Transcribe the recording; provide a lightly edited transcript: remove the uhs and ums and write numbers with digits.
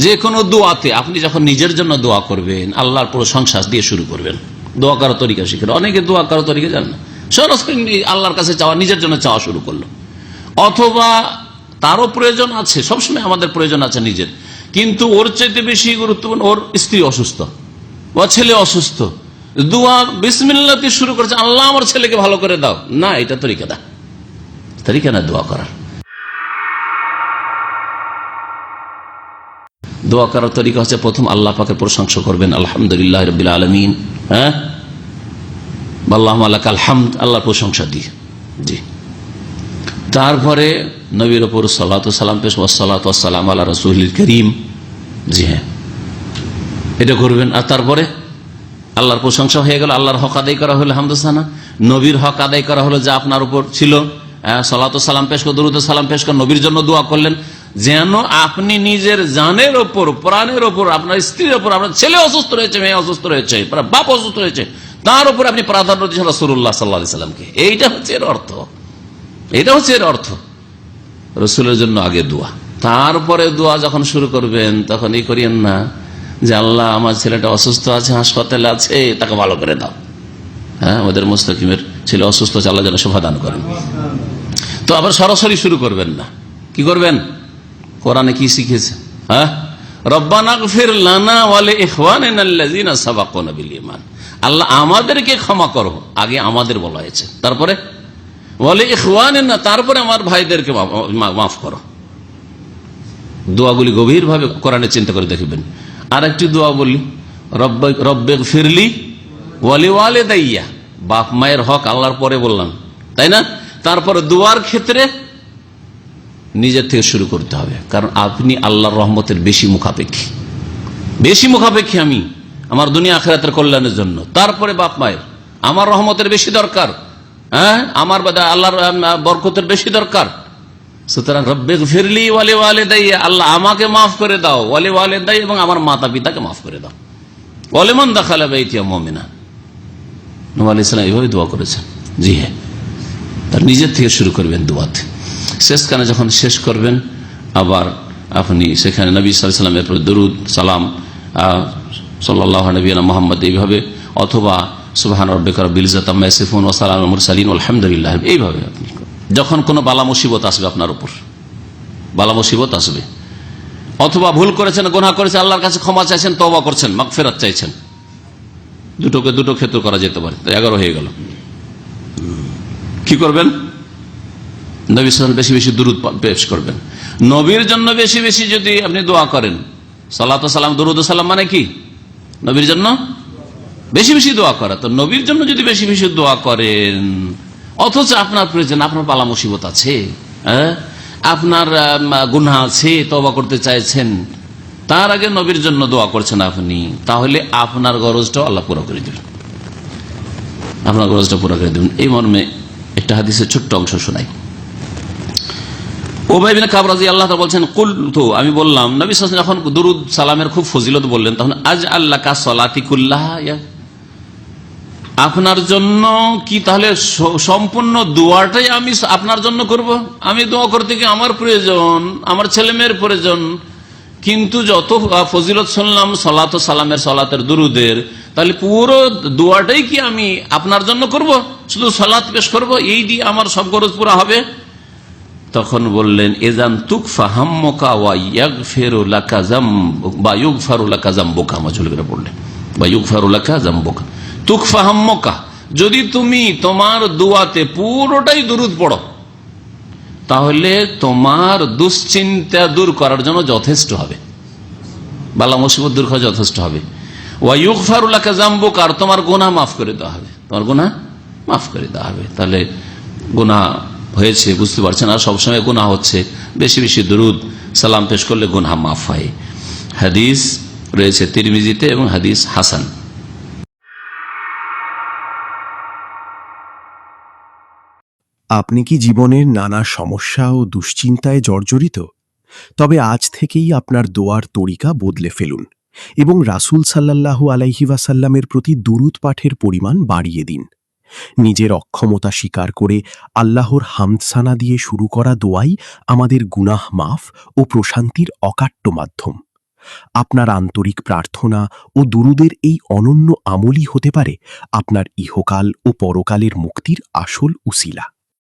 যে কোনো দোয়াতে আপনি যখন নিজের জন্য দোয়া করবেন, আল্লাহর প্রশংসা দিয়ে শুরু করবেন। দোয়া করার তরিকা শিখেন, অনেকে দোয়া করার তরিকা জান না, সরাসরি আল্লাহর কাছে চাওয়া, নিজের জন্য চাওয়া শুরু করলো। অথবা তারও প্রয়োজন আছে, সবসময় আমাদের প্রয়োজন আছে নিজের, কিন্তু ওর চাইতে বেশি গুরুত্বপূর্ণ ওর স্ত্রী অসুস্থ, ও ছেলে অসুস্থ, দোয়া বিসমিল্লাহ দিয়ে শুরু করেছে, আল্লাহ আমার ছেলেকে ভালো করে দাও। না, এটা তরিকা না, তরিকা না দোয়া করার। দোয়া করার তরিকা হচ্ছে প্রথম আল্লাহ পাকের প্রশংসা করবেন, আলহামদুলিল্লাহ রাব্বিল আলামিন, হ্যাঁ, আল্লাহুম্মা লাকাল হামদ, আল্লাহর প্রশংসা দিয়ে। জি, তারপরে নবীর ওপর সালাতু সালাম পেশ, ওয়াসসালাতু ওয়াসসালামু আলা রাসূলিল কারীম। জি হ্যাঁ, এটা করবেন। আর তারপরে আল্লাহর প্রশংসা হয়ে গেল, আল্লাহর হক আদায় করা হলো, হামদুসানা। নবীর হক আদায় করা হলো, যা আপনার উপর ছিল, সালাতু সালাম পেশ করে, দরুদ সালাম পেশ করে নবীর জন্য দোয়া করলেন, যেন আপনি নিজের জানের ওপর, প্রাণের ওপর, আপনার স্ত্রীর ওপর, আপনার ছেলে অসুস্থ রয়েছে, মেয়ে অসুস্থ রয়েছে, বাপ অসুস্থ রয়েছে, তার উপর আপনি প্রাধান্য দিচ্ছেন রাসূলুল্লাহ সাল্লাল্লাহু আলাইহি সাল্লামকে। এইটা হচ্ছে এর অর্থ, এটা হচ্ছে এর অর্থ। রসুলের জন্য আগে দোয়া, তারপরে দোয়া যখন শুরু করবেন তখন এই করিয়েন না যে আল্লাহ আমার ছেলেটা অসুস্থ আছে, হাসপাতালে আছে, তাকে ভালো করে দাও। হ্যাঁ, আমাদের মুস্তাকিমের ছেলে অসুস্থ আছে, আল্লাহ যেন শফা দান করেন। তো আবার সরাসরি শুরু করবেন না, কি করবেন? কোরআনে কি শিখেছে? হ্যাঁ, রব্বানা গফির লানা ওয়া লিইখওয়ানিনা আল্লাযিনা সাবাকুনা বিল ঈমান, আল্লাহ আমাদেরকে ক্ষমা করো, আগে আমাদের বলা হয়েছে, তারপরে ওয়া লিইখওয়ানিনা, তারপরে আমার ভাইদেরকে মাফ করো। দোয়াগুলি গভীরভাবে কোরআনে চিন্তা করে দেখবেন। আর একটি দোয়া বলি, রব্বিগফিরলি ওয়া লিওয়ালিদাইয়া, বাপ মায়ের হক আল্লাহর পরে বললাম, তাই না? তারপরে দোয়ার ক্ষেত্রে নিজের থেকে শুরু করতে হবে, কারণ আপনি আল্লাহর রহমতের বেশি মুখাপেক্ষী আমি আমার দুনিয়া আখিরাতের কল্যাণের জন্য। তারপরে বাপ মায়ের, আমার রহমতের বেশি দরকার, হ্যাঁ, আমার আল্লাহর বরকতের বেশি দরকার। সুতরাং রব্বিগফিরলি ওয়া লিওয়ালিদাইয়া, আল্লাহ আমাকে মাফ করে দাও, ওয়া লিওয়ালিদাইয়া, এবং আমার মাতা পিতাকে মাফ করে দাও, ওয়া লিমান দাখালা বাইতিয়া মুমিনা। নবী আলাইহিস সালাম এইভাবে দোয়া করেছেন। জি হ্যাঁ, তার নিজের থেকে শুরু করবেন দোয়াতে। শেষখানে যখন শেষ করবেন, আবার আপনি সেখানে নবী সাল্লাল্লাহু আলাইহি ওয়াসাল্লামের উপর দরুদ সালাম, সাল্লাল্লাহু নবিয়্যিনা মুহাম্মদ, এইভাবে, অথবা সুবহান রাব্বিকা রাব্বিল ইজ্জাতি আম্মা ইয়াসিফুন ওয়া সালামুল আলাল মুরসালিন আলহামদুলিল্লাহ, এইভাবে আপনি যখন কোনো বালা মুসিবত আসবে, আপনার উপর বালা মুসিবত আসবে, অথবা ভুল করেছেন, গুনাহ করেছেন, আল্লাহর কাছে ক্ষমা চাইছেন, তওবা করছেন, মাগফিরাত চাইছেন, দুটোকে দুটো ক্ষেত্র করা যেতে পারে, 11 হয়ে গেল। কি করবেন? নবী সাল্লাল্লাহু আলাইহি ওয়াসাল্লাম বেশি বেশি দুরূদ পেশ করবেন। নবীর জন্য বেশি বেশি যদি আপনি দোয়া করেন, সালাতু সালাম দরুদ সালাম মানে কি? নবীর জন্য বেশি বেশি দোয়া করা। তো নবীর জন্য যদি বেশি বেশি দোয়া করেন, অথচ আপনার প্রয়োজন, আপনার বালা মুসিবত আছে, হ্যাঁ, আপনার গুনাহ আছে, তওবা করতে চাইছেন, তার আগে নবীর জন্য দোয়া করছেন আপনি, তাহলে আপনার গরজটাও আল্লাহ পুরো করে দেবেন, আপনার গরজটা পুরো করে দেবেন। এই মর্মে একটা হাদিসের ছোট্ট অংশ শোনাই। উবাই বিন কাব রাদিয়াল্লাহু তাআলা বলছেন, কুলতু, আমি বললাম, নবী সাল্লাল্লাহু আলাইহি ওয়াসাল্লাম যখন দুরূদ সালামের খুব ফজিলত বললেন, তখন আজআল্লাকা সালাতি কুল্লাহা, আপনার জন্য কি তাহলে সম্পূর্ণ দোয়াটাই আমি আপনার জন্য করব? আমি দোয়া করতে গিয়ে আমার প্রয়োজন, আমার ছেলে মেয়ের প্রয়োজন, কিন্তু যত ফজিলত শুনলাম সালাত সালামের, সালাতের, দুরুদের, তাহলে পুরো দোয়াটাই কি আমি আপনার জন্য করব? শুধু সালাত পেশ করব, এই দিয়ে আমার সব খরচ পুরা হবে? তখন বললেন, এজান তুকফা হাম্মুকা ওয়া ইয়াগফিরু লাকা যামবুকা বা ইউগফারু লাকা যামবুকা, মাজহুল করে পড়লেন, বা ইউগফারু লাকা যামবুকা। তুকফা হাম্মুকা, যদি তুমি তোমার দোয়াতে পুরোটাই দুরূদ পড়ো, তাহলে তোমার দুশ্চিন্তা দূর করার জন্য যথেষ্ট হবে, বালা মুসিবত দূর করা যথেষ্ট হবে। ওয়া ইউগফারু লাকা যামবুকা, আর তোমার গুনাহ মাফ করে দেওয়া হবে, তোমার গুনাহ মাফ করে দেওয়া হবে। তাহলে গুনাহ হয়েছে বুঝতে পারছেন, আর সবসময় গুনাহ হচ্ছে, বেশি বেশি দুরূদ সালাম পেশ করলে গুনাহ মাফ হয়। হাদিস রয়েছে তিরমিজিতে এবং হাদিস হাসান। আপনি কি জীবনের নানা সমস্যা ও দুশ্চিন্তায় জর্জরিত? তবে আজ থেকেই আপনার দোয়ার তরিকা বদলে ফেলুন এবং রাসূল সাল্লাল্লাহু আলাইহি ওয়াসাল্লামের প্রতি দুরূদ পাঠের পরিমাণ বাড়িয়ে দিন। নিজের অক্ষমতা স্বীকার করে আল্লাহর হামদসানা দিয়ে শুরু করা দোয়াই আমাদের গুনাহ মাফ ও প্রশান্তির অকাট্য মাধ্যম। আপনার আন্তরিক প্রার্থনা ও দুরুদের এই অনন্য আমলই হতে পারে আপনার ইহকাল ও পরকালের মুক্তির আসল উসিলা।